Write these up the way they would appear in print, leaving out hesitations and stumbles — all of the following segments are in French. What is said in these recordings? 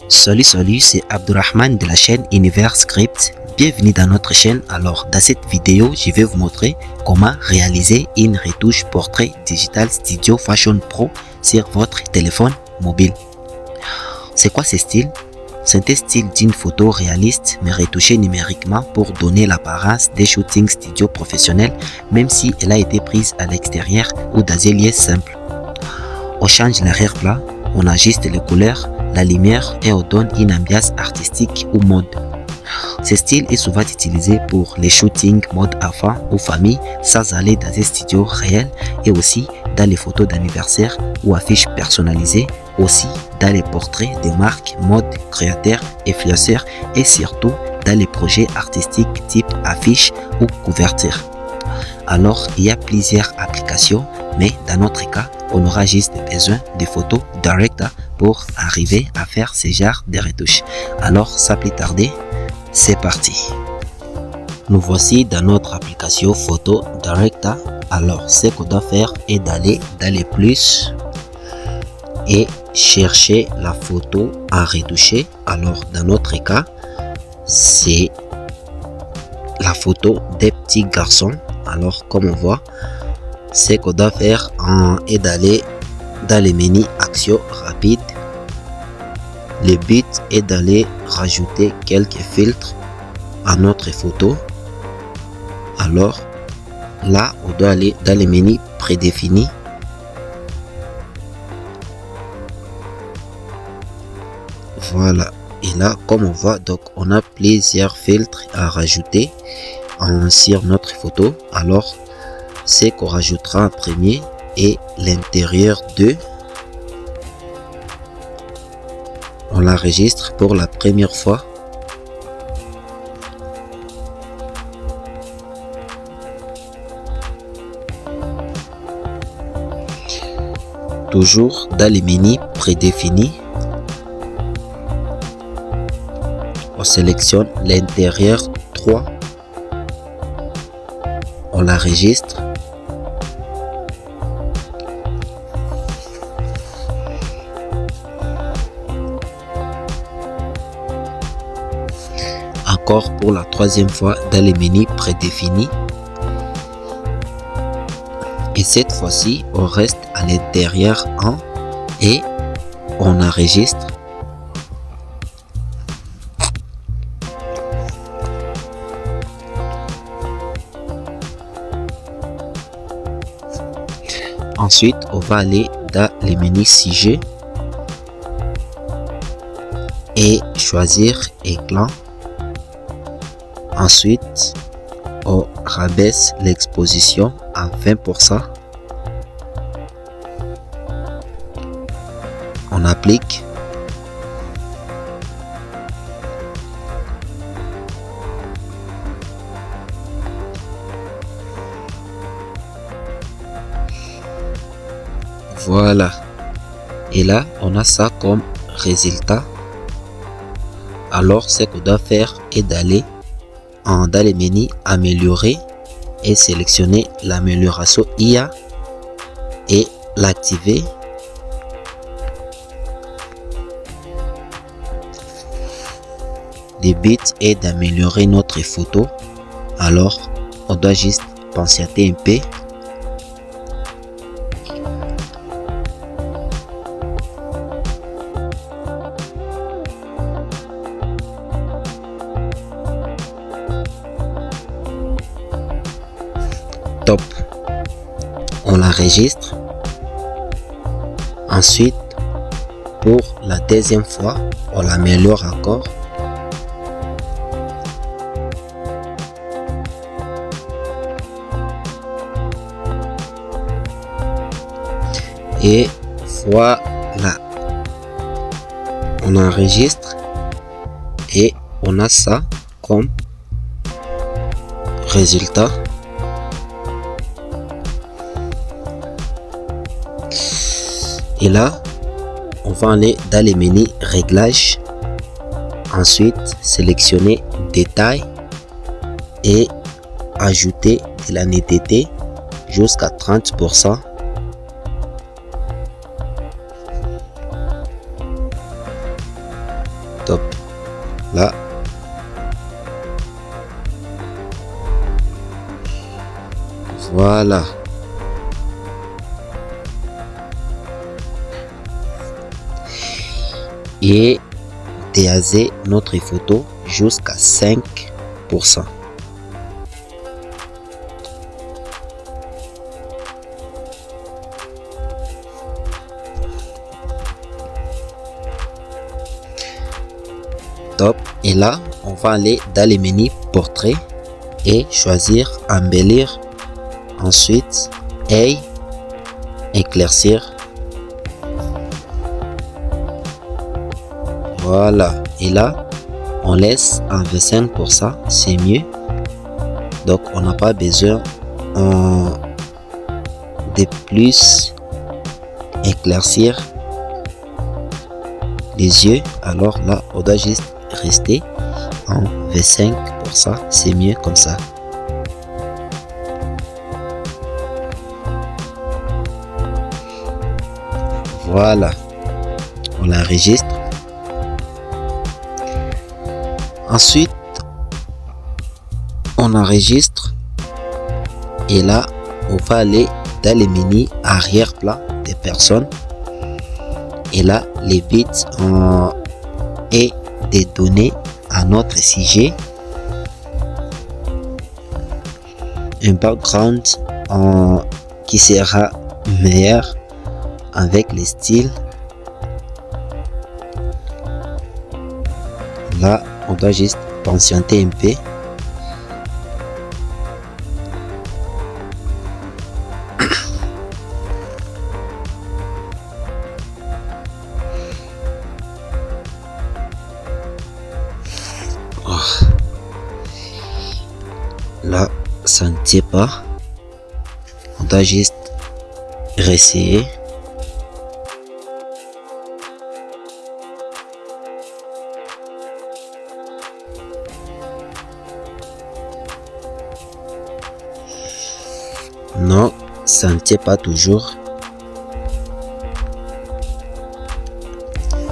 Salut, c'est Abdurrahman de la chaîne Univers Script. Bienvenue dans notre chaîne. Alors, dans cette vidéo, je vais vous montrer comment réaliser une retouche portrait Digital Studio Fashion Pro sur votre téléphone mobile. C'est quoi ce style? C'est un style d'une photo réaliste mais retouchée numériquement pour donner l'apparence des shootings studio professionnels, même si elle a été prise à l'extérieur ou dans un lieu simple. On change l'arrière-plan, on ajuste les couleurs, la lumière et on donne une ambiance artistique ou mode. Ce style est souvent utilisé pour les shootings mode enfant ou famille sans aller dans un studio réel et aussi dans les photos d'anniversaire ou affiches personnalisées, aussi dans les portraits des marques, mode, créateurs, influenceurs et surtout dans les projets artistiques type affiches ou couverture. Alors, il y a plusieurs applications, mais dans notre cas, on aura juste besoin de photos Director pour arriver à faire ce genre de retouches. Alors, sans plus tarder, c'est parti. Nous voici dans notre application photo Director. Alors, ce qu'on doit faire est d'aller dans les plus et chercher la photo à retoucher. Alors, dans notre cas, c'est la photo des petits garçons. Alors, comme on voit, ce qu'on doit faire est d'aller dans les menus Action rapide. Le but est d'aller rajouter quelques filtres à notre photo. Alors, là, on doit aller dans les menus prédéfinis. Voilà. Et là, comme on voit, donc on a plusieurs filtres à rajouter sur notre photo. Alors, ce qu'on rajoutera en premier est l'intérieur 2. On l'enregistre pour la première fois. Toujours dans les menus prédéfinis. On sélectionne l'intérieur 3. On l'enregistre. Encore pour la troisième fois dans les menus prédéfinis. Et cette fois-ci, on reste à l'intérieur 1 et on enregistre. Ensuite, on va aller dans les menus sujet et choisir écran. Ensuite, on rabaisse l'exposition à 20%. On applique. Voilà. Et là, on a ça comme résultat. Alors, ce qu'on doit faire est d'aller dans les menus améliorer et sélectionner l'amélioration IA et l'activer. Le but est d'améliorer notre photo. Alors, on doit juste patienter un peu. Top. On l'enregistre. Ensuite, pour la deuxième fois, on l'améliore encore. Et voilà. On enregistre et on a ça comme résultat. Et là, on va aller dans les menus réglages. Ensuite, sélectionner détail et ajouter de la netteté jusqu'à 30%. là. Voilà. Et déhaser notre photo jusqu'à 5%. Top. Et là, on va aller dans les menus portrait et choisir embellir. Ensuite, éclaircir. Voilà. Et là, on laisse en 25%, c'est mieux. Donc, on n'a pas besoin de plus éclaircir les yeux. Alors là, on doit juste rester en 25%, c'est mieux comme ça. Voilà, on l'enregistre. Ensuite, on enregistre et là, on va aller dans les menus arrière-plan des personnes. Et là, les bits et des données à notre sujet. Un background qui sera meilleur avec les styles. Là, on doit juste patienter un peu. Là, ça ne tient pas. On doit juste réessayer. Non, ça ne tient pas toujours.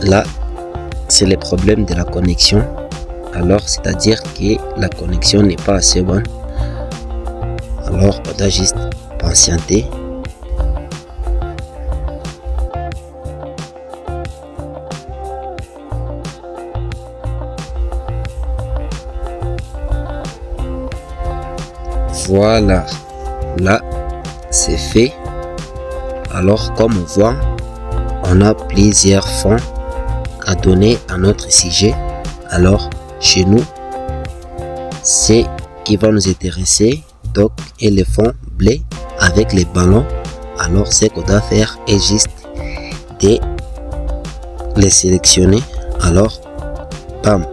Là, c'est le problème de la connexion. Alors, c'est-à-dire que la connexion n'est pas assez bonne. Alors, on doit juste patienter. Voilà. Là, c'est fait. Alors, comme on voit, on a plusieurs fonds à donner à notre sujet. Alors, chez nous, c'est qui va nous intéresser. Donc, et les fonds bleus avec les ballons. Alors, ce qu'on doit faire est juste de les sélectionner. Alors, bam,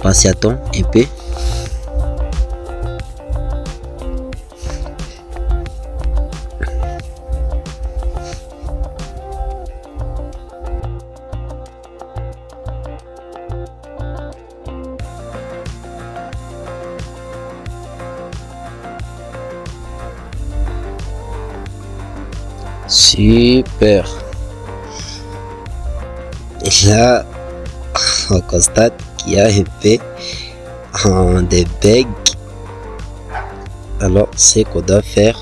patientons un peu. Super. Et là, on constate qu'il y a un peu des bugs. Alors, ce qu'on doit faire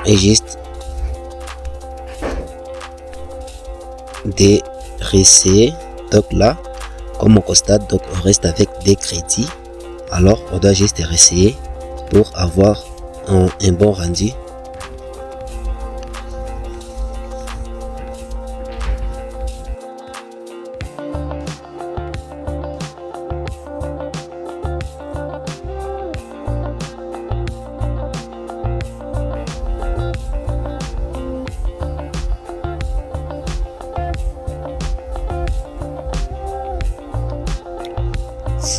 est juste de réessayer. Donc là, comme on constate, donc on reste avec des crédits. Alors, on doit juste réessayer pour avoir un bon rendu.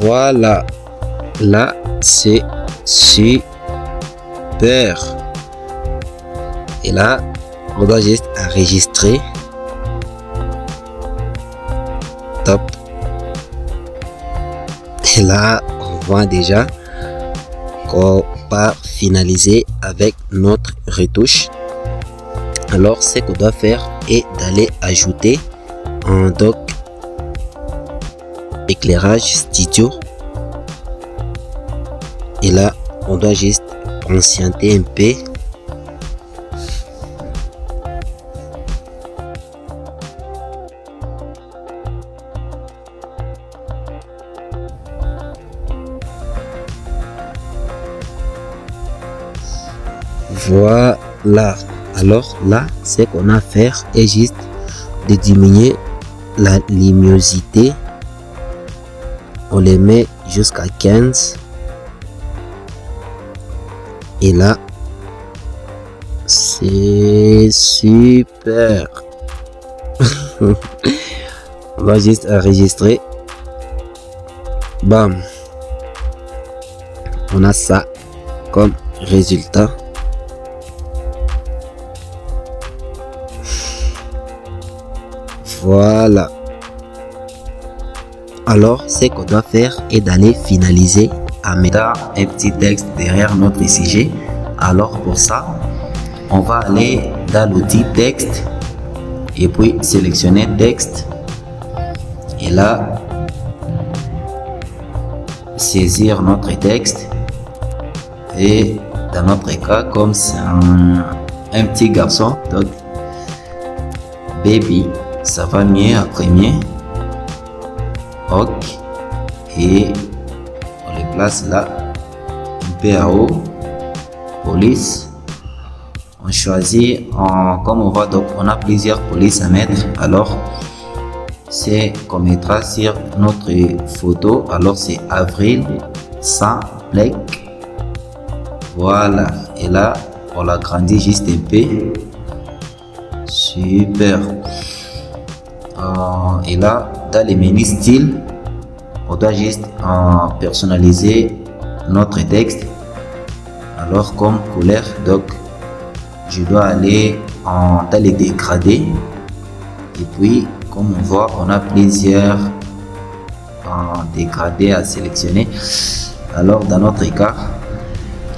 Voilà, là c'est super. Et là, on doit juste enregistrer. Top. Et là, on voit déjà qu'on va finaliser avec notre retouche. Alors, ce qu'on doit faire est d'aller ajouter un doc éclairage studio. Et là, on doit juste patienter un peu. Voilà. Alors là, ce qu'on a à faire est juste de diminuer la luminosité. On les met jusqu'à 15. Et là, c'est super. On va juste enregistrer. Bam. On a ça comme résultat. Voilà. Alors, ce qu'on doit faire est d'aller finaliser en mettant un petit texte derrière notre sujet. Alors, pour ça, on va aller dans l'outil texte et puis sélectionner texte. Et là, saisir notre texte. Et dans notre cas, comme c'est un petit garçon, donc baby, ça va mieux en premier. Ok. Et on les place là, un peu en haut. Police. On choisit, comme on voit, donc on a plusieurs polices à mettre. Alors, c'est qu'on mettra sur notre photo. Alors, c'est avril sans black. Voilà. Et là, on l'agrandit juste un peu. Super. Et là, dans les menus style, on doit juste personnaliser notre texte. Alors, comme couleur, donc je dois aller dans les dégradés. Et puis, comme on voit, on a plusieurs dégradés à sélectionner. Alors, dans notre cas,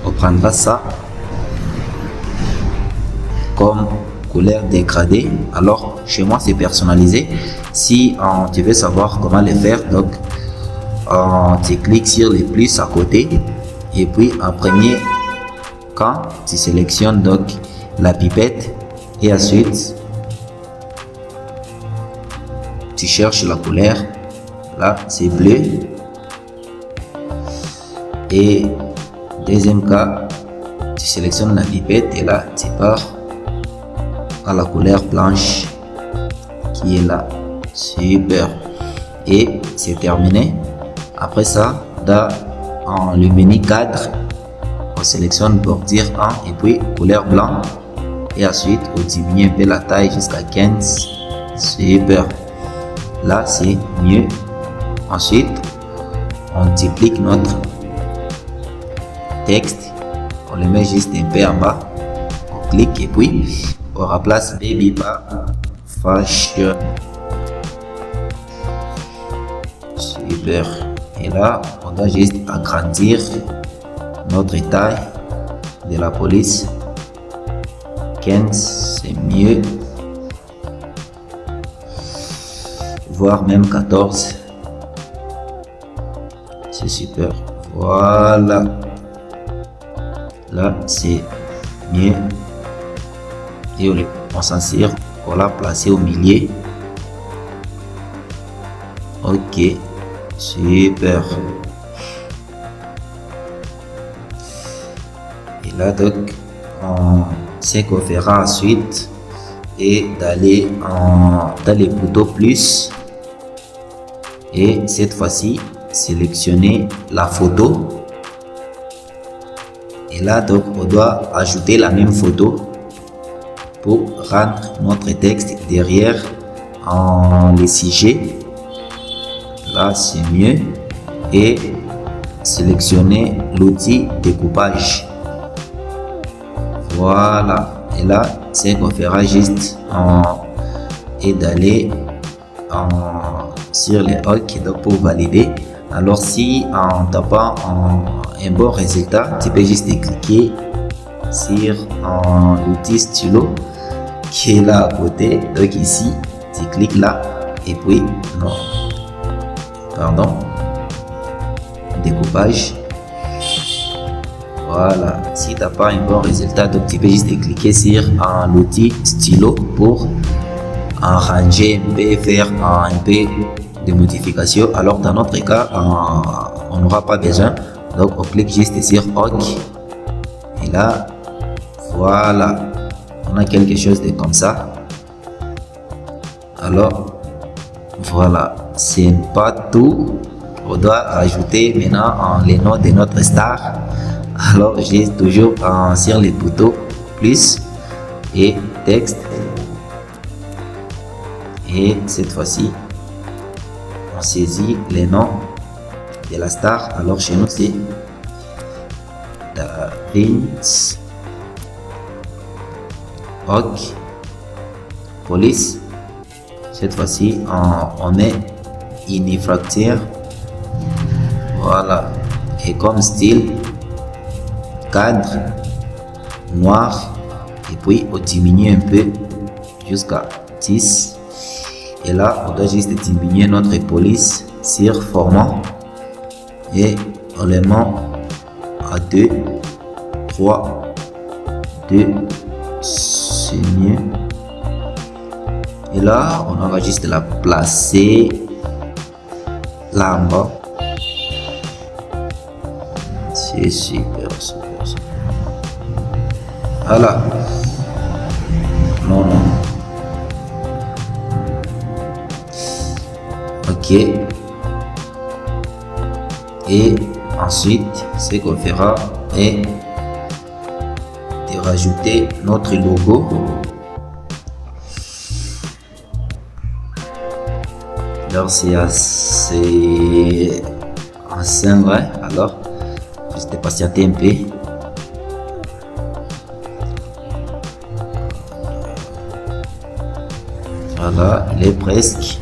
on prendra ça comme couleur dégradée. Alors, chez moi, c'est personnalisé. Si tu veux savoir comment le faire, donc tu cliques sur les plus à côté et puis en premier, quand tu sélectionnes donc la pipette et ensuite tu cherches la couleur. Là, c'est bleu. Et deuxième cas, tu sélectionnes la pipette et là, tu pars à la couleur blanche qui est là. Super. Et c'est terminé. Après ça, dans le menu cadre, on sélectionne bordure 1 et puis couleur blanc. Et ensuite, on diminue un peu la taille jusqu'à 15. Super. Là, c'est mieux. Ensuite, on duplique notre texte. On le met juste un peu en bas. On clique et puis on remplace baby par fashion. Super. Et là, on doit juste agrandir notre taille de la police. 15, c'est mieux. Voire même 14. C'est super. Voilà. Là, c'est mieux. Et on s'en sert. On l'a placé au milieu. Ok. Super. Et là, donc, ce qu'on fera ensuite est d'aller dans les boutons plus et cette fois-ci sélectionner la photo. Et là, donc, on doit ajouter la même photo pour rendre notre texte derrière les sujets. Là, c'est mieux. Et sélectionner l'outil découpage. Voilà. Et là, c'est qu'on fera juste et d'aller sur les OK donc pour valider. Alors, si tu n'as pas un bon résultat, tu peux juste cliquer sur l'outil stylo qui est là à côté. Donc ici, tu cliques là et puis non. Pardon. Découpage. Voilà. Si tu n'as pas un bon résultat, donc tu peux juste cliquer sur l'outil stylo pour arranger un peu, faire un peu de modifications. Alors dans notre cas, on n'aura pas besoin. Donc on clique juste sur OK. Et là, voilà. On a quelque chose de comme ça. Alors, voilà. C'est pas tout. On doit rajouter maintenant les noms de notre star. Alors, j'ai toujours sur les boutons plus et texte. Et cette fois-ci, on saisit les noms de la star. Alors, chez nous, c'est Da Vinci, OK, police. Cette fois-ci, on met infracteur. Voilà. Et comme style, cadre noir. Et puis, on diminue un peu jusqu'à 10. Et là, on doit juste diminuer notre police sur format. Et on les met à 2, 3, 2, c'est mieux. Et là, on va juste la placer là en bas. C'est super, super, super. Voilà. Non. OK. Et ensuite, ce qu'on fera est de rajouter notre logo. Alors c'est assez vrai. Alors, juste patienter un peu. Voilà, il est presque.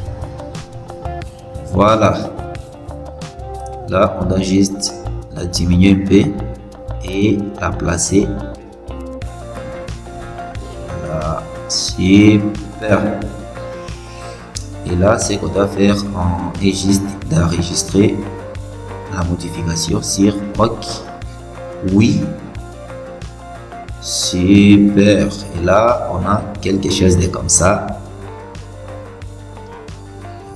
Voilà. Là, on doit juste la diminuer un peu et la placer. Voilà, super. Et là, ce qu'on doit faire, est juste d'enregistrer la modification sur OK. Oui. Super. Et là, on a quelque chose de comme ça.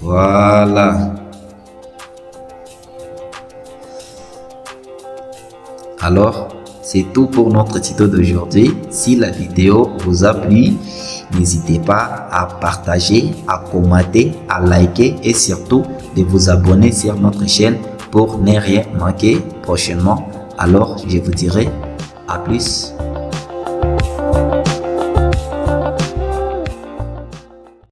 Voilà. Alors, c'est tout pour notre tuto d'aujourd'hui. Si la vidéo vous a plu, n'hésitez pas à partager, à commenter, à liker et surtout de vous abonner sur notre chaîne pour ne rien manquer prochainement. Alors, je vous dirai à plus.